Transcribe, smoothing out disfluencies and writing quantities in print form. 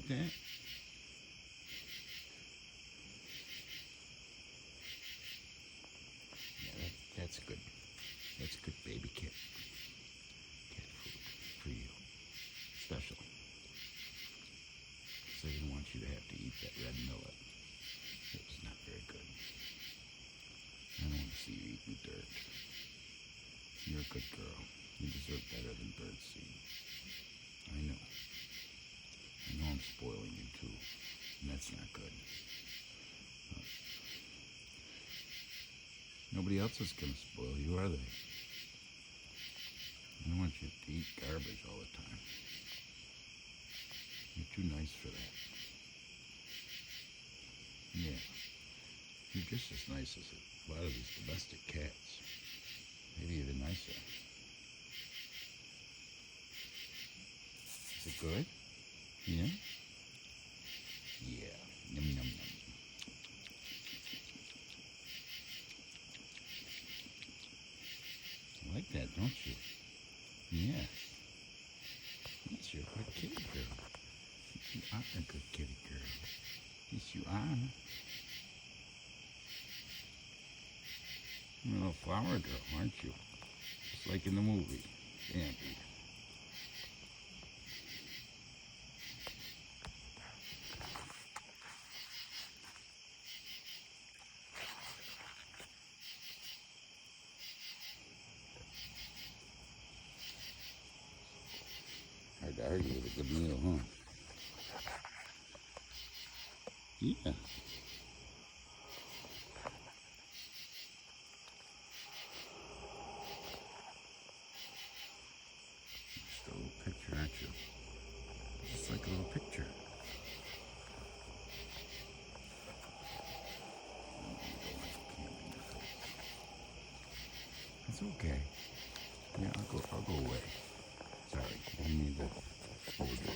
like that? Yeah, that's good. That's good baby cat food for you. Special. So I didn't want you to have to eat that red millet. It was not very good. I don't want to see you eating dirt. You're a good girl. You deserve better than birdseed. I know. I know I'm spoiling you too, and that's not good. Nobody else is going to spoil you, are they? I don't want you to eat garbage all the time. You're too nice for that. Yeah. You're just as nice as a lot of these domestic cats. Maybe even nicer. Is it good? Yeah? Yeah. Yum, yum, yum. You like that, don't you? Yes. Yes, you're a good kitty girl. You are a good kitty girl. Yes, you are. You're a little flower girl, aren't you? Just like in the movie. Bambi. Hard to argue with a good meal, huh? Yeah. Just a little picture, aren't you? Just like a little picture. It's okay. Yeah, I'll go away. Sorry, I didn't mean to overdo it.